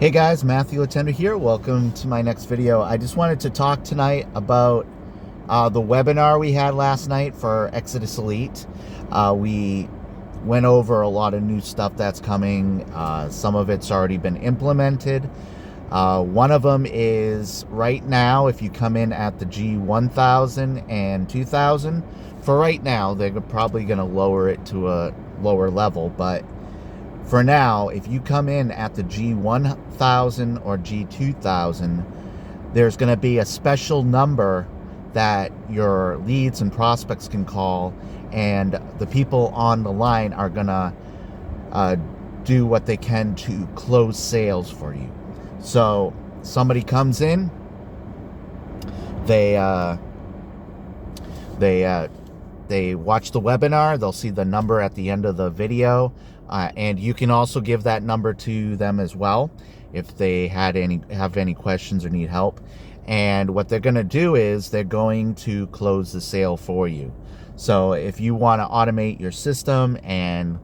Hey guys, Matthew Letendre here. Welcome to my next video. I just wanted to talk tonight about the webinar we had last night for Exitus Elite. We went over a lot of new stuff that's coming. Some of it's already been implemented. One of them is right now, if you come in at the G1000 and 2000, for right now, they're probably going to lower it to a lower level, but for now, if you come in at the G1000 or G2000, there's going to be a special number that your leads and prospects can call, and the people on the line are going to do what they can to close sales for you. So somebody comes in, they watch the webinar, they'll see the number at the end of the video. And you can also give that number to them as well if they have any questions or need help. And what they're going to do is they're going to close the sale for you. So if you want to automate your system, and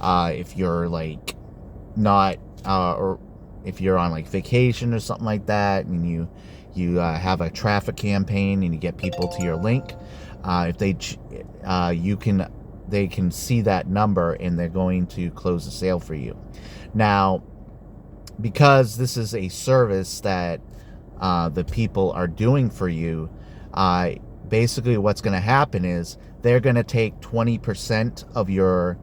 if you're like not, or if you're on like vacation or something like that, and you have a traffic campaign and you get people to your link, if they can see that number and they're going to close the sale for you. Now, because this is a service that the people are doing for you, basically what's going to happen is they're going to take 20% of your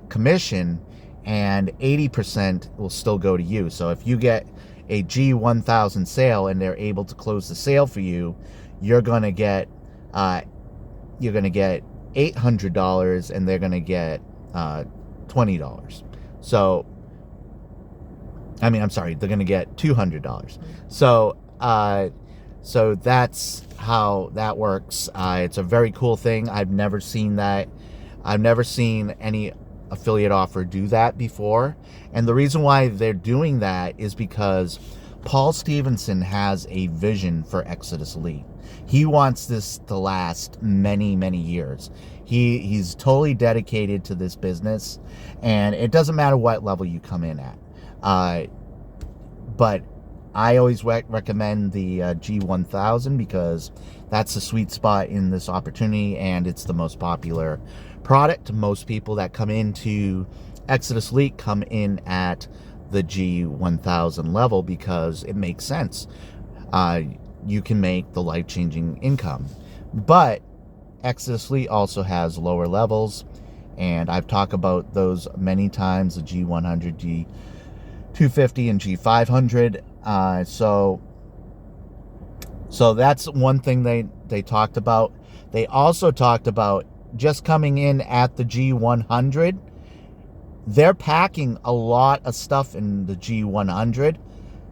commission, and 80% will still go to you. So if you get a G1000 sale and they're able to close the sale for you, you're going to get $800 and they're going to get $20. So, I mean, I'm sorry, they're going to get $200. So, so that's how that works. It's a very cool thing. I've never seen that. I've never seen any affiliate offer do that before. And the reason why they're doing that is because Paul Stevenson has a vision for Exitus Elite. He wants this to last many, many years. He's totally dedicated to this business, and it doesn't matter what level you come in at. But I always recommend the G1000 because that's the sweet spot in this opportunity, and it's the most popular product. Most people that come into Exitus Elite come in at the G1000 level because it makes sense. You can make the life-changing income. But Exitus Elite also has lower levels, and I've talked about those many times, the G100, G250, and G500. So that's one thing they talked about. They also talked about just coming in at the G100. They're packing a lot of stuff in the G100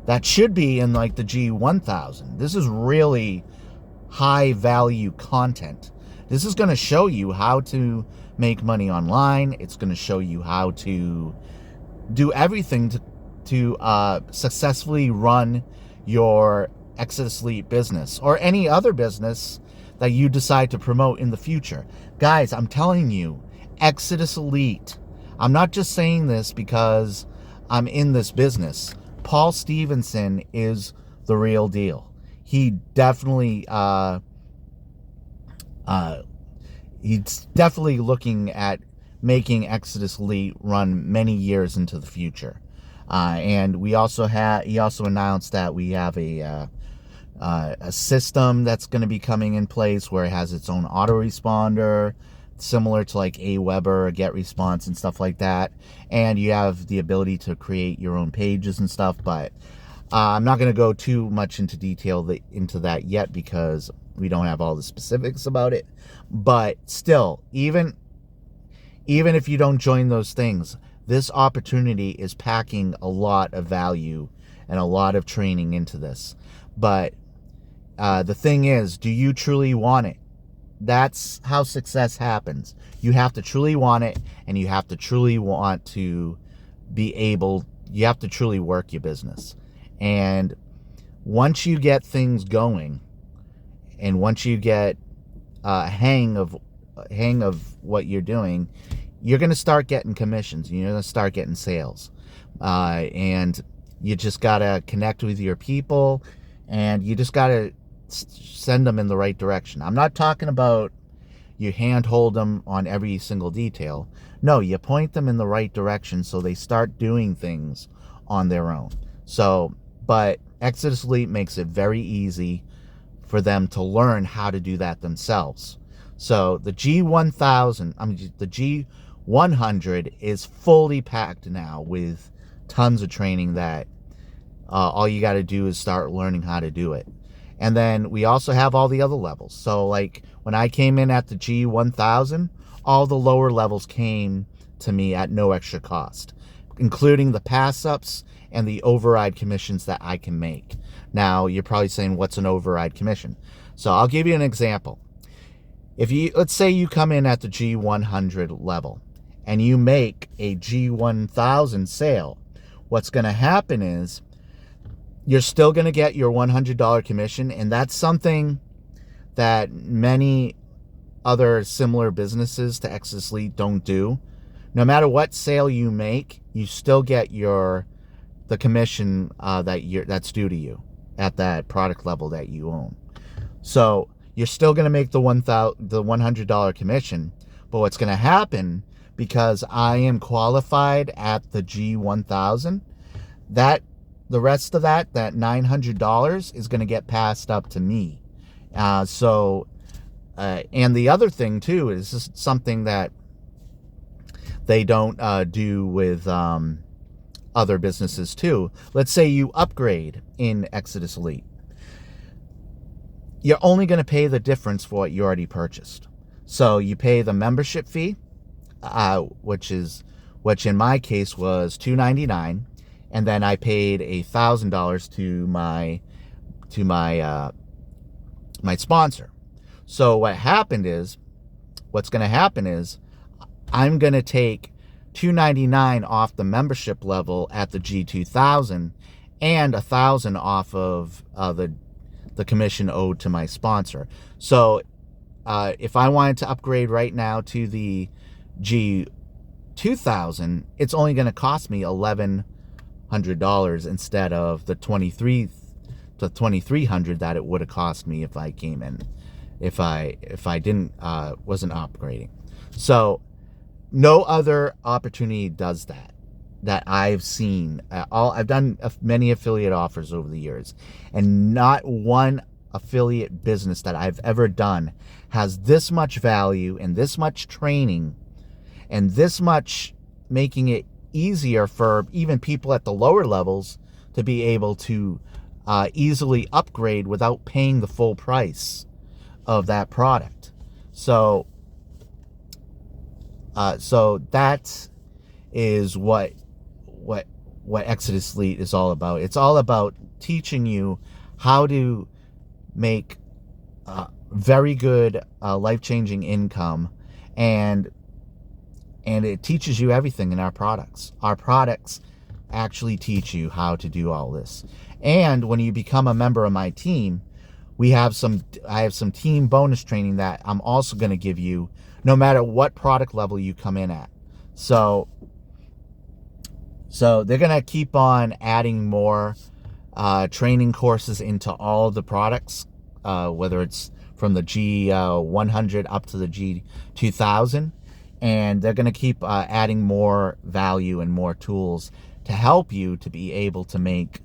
that should be in like the G1000. This is really high value content. This is going to show you how to make money online. It's going to show you how to do everything to successfully run your Exitus Elite business or any other business that you decide to promote in the future. Guys, I'm telling you, Exitus Elite. I'm not just saying this because I'm in this business. Paul Stevenson is the real deal. He definitely he's definitely looking at making Exitus Elite run many years into the future. And he also announced that we have a system that's going to be coming in place where it has its own autoresponder, similar to like Aweber or GetResponse and stuff like that. And you have the ability to create your own pages and stuff, but I'm not going to go too much into detail into that yet because we don't have all the specifics about it. But still, even if you don't join those things, this opportunity is packing a lot of value and a lot of training into this. But the thing is, do you truly want it? That's how success happens. You have to truly want it, and you have to truly want to you have to truly work your business. And once you get things going, and once you get a hang of what you're doing, you're going to start getting commissions. You're going to start getting sales. And you just got to connect with your people, and you just got to send them in the right direction. I'm not talking about you handhold them on every single detail. No, you point them in the right direction so they start doing things on their own. So, but Exitus Elite makes it very easy for them to learn how to do that themselves. So the G1000, the G100 is fully packed now with tons of training that all you got to do is start learning how to do it. And then we also have all the other levels. So like when I came in at the G1000, all the lower levels came to me at no extra cost, including the pass-ups and the override commissions that I can make. Now, you're probably saying, what's an override commission? So I'll give you an example. Let's say you come in at the G100 level and you make a G1000 sale, what's going to happen is you're still going to get your $100 commission, and that's something that many other similar businesses to Exitus Elite don't do. No matter what sale you make, you still get the commission that's due to you at that product level that you own. So you're still going to make the $100 commission, but what's going to happen, because I am qualified at the G1000, that the rest of that $900 is going to get passed up to me. And the other thing too is just something that they don't do with other businesses too. Let's say you upgrade in Exitus Elite. You're only going to pay the difference for what you already purchased. So you pay the membership fee, which in my case was $299. And then I paid $1,000 to my sponsor. So what's going to happen is I'm going to take $299 off the membership level at the G2000 and $1,000 off of the commission owed to my sponsor. So if I wanted to upgrade right now to the G2000, it's only going to cost me $1,100 instead of the $2,300 that it would have cost me if I came in, if I wasn't upgrading. So no other opportunity does that I've seen. I've done many affiliate offers over the years, and not one affiliate business that I've ever done has this much value and this much training and this much making it easier for even people at the lower levels to be able to easily upgrade without paying the full price of that product. So that is what Exitus Elite is all about. It's all about teaching you how to make very good life-changing income, and it teaches you everything in our products. Our products actually teach you how to do all this. And when you become a member of my team, I have some team bonus training that I'm also going to give you no matter what product level you come in at. So they're going to keep on adding more training courses into all the products, whether it's from the G100 up to the G2000. And they're going to keep adding more value and more tools to help you to be able to make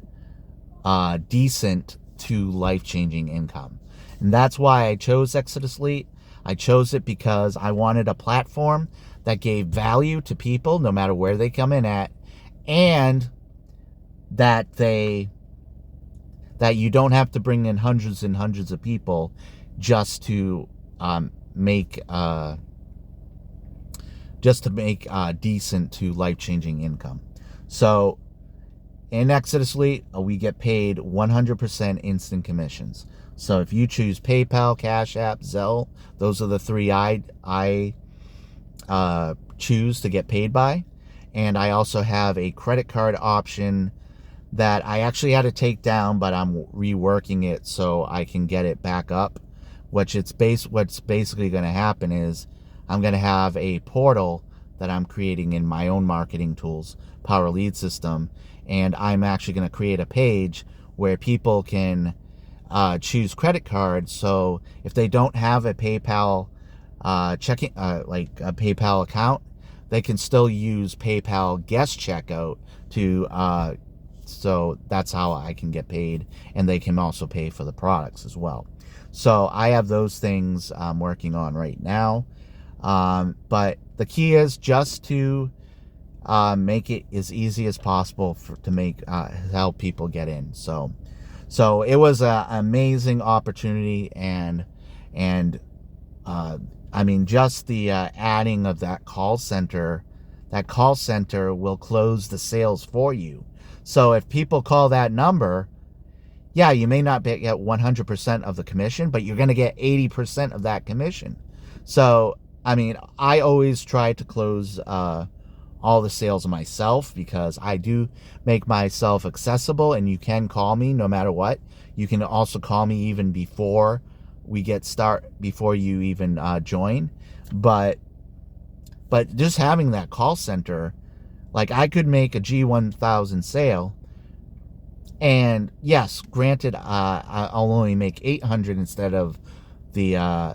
decent to life-changing income. And that's why I chose Exitus Elite. I chose it because I wanted a platform that gave value to people no matter where they come in at, and that you don't have to bring in hundreds and hundreds of people just to make decent to life-changing income. So in Exitus Elite, we get paid 100% instant commissions. So if you choose PayPal, Cash App, Zelle, those are the three I choose to get paid by. And I also have a credit card option that I actually had to take down, but I'm reworking it so I can get it back up. What's basically going to happen is I'm going to have a portal that I'm creating in my own marketing tools, Power Lead System. And I'm actually going to create a page where people can choose credit cards. So if they don't have a PayPal like a PayPal account, they can still use PayPal guest checkout to so that's how I can get paid, and they can also pay for the products as well. So I have those things I'm working on right now. But the key is just to make it as easy as possible to make help people get in. So it was an amazing opportunity, and I mean, just the adding of that call center will close the sales for you. So if people call that number, yeah, you may not get 100% of the commission, but you're going to get 80% of that commission. So, I mean, I always try to close all the sales myself, because I do make myself accessible, and you can call me no matter what. You can also call me even before before you even join. But just having that call center, like, I could make a G1000 sale, and yes, granted, I'll only make 800 instead of the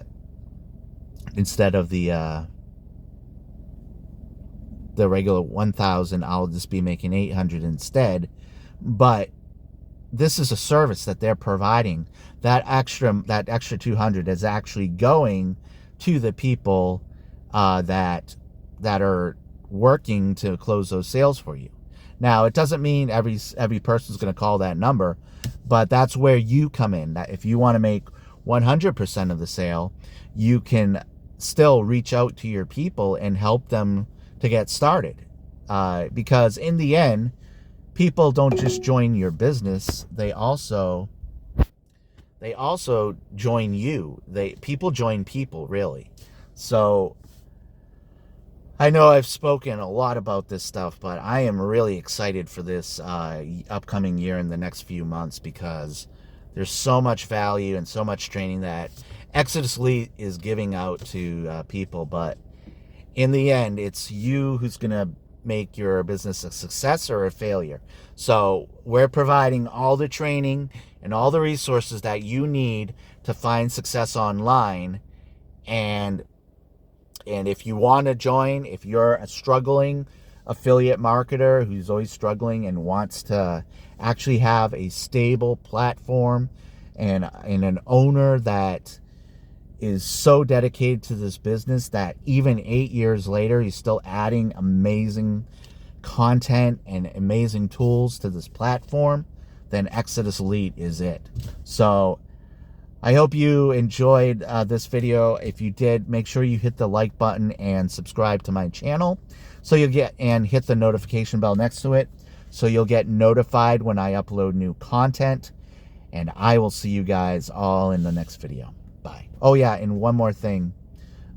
regular 1000. I'll just be making 800 instead. But this is a service that they're providing. That extra 200 is actually going to the people that are working to close those sales for you. Now, it doesn't mean every person's going to call that number, but that's where you come in. That if you want to make 100% of the sale, you can still reach out to your people and help them to get started. Because in the end, people don't just join your business, they also join you. People join people, really. So I know I've spoken a lot about this stuff, but I am really excited for this upcoming year and the next few months, because there's so much value and so much training that Exitus Elite is giving out to people. But in the end, it's you who's going to make your business a success or a failure. So we're providing all the training and all the resources that you need to find success online. And if you want to join, if you're a struggling affiliate marketer who's always struggling and wants to actually have a stable platform and an owner that is so dedicated to this business that even 8 years later, he's still adding amazing content and amazing tools to this platform, then Exitus Elite is it. So I hope you enjoyed this video. If you did, make sure you hit the like button and subscribe to my channel, so and hit the notification bell next to it, so you'll get notified when I upload new content. And I will see you guys all in the next video. Bye. Oh yeah, and one more thing.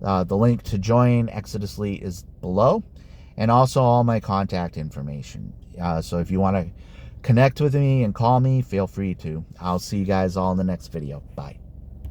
The link to join Exitus Elite is below, and also all my contact information. So if you want to connect with me and call me, feel free to. I'll see you guys all in the next video. Bye.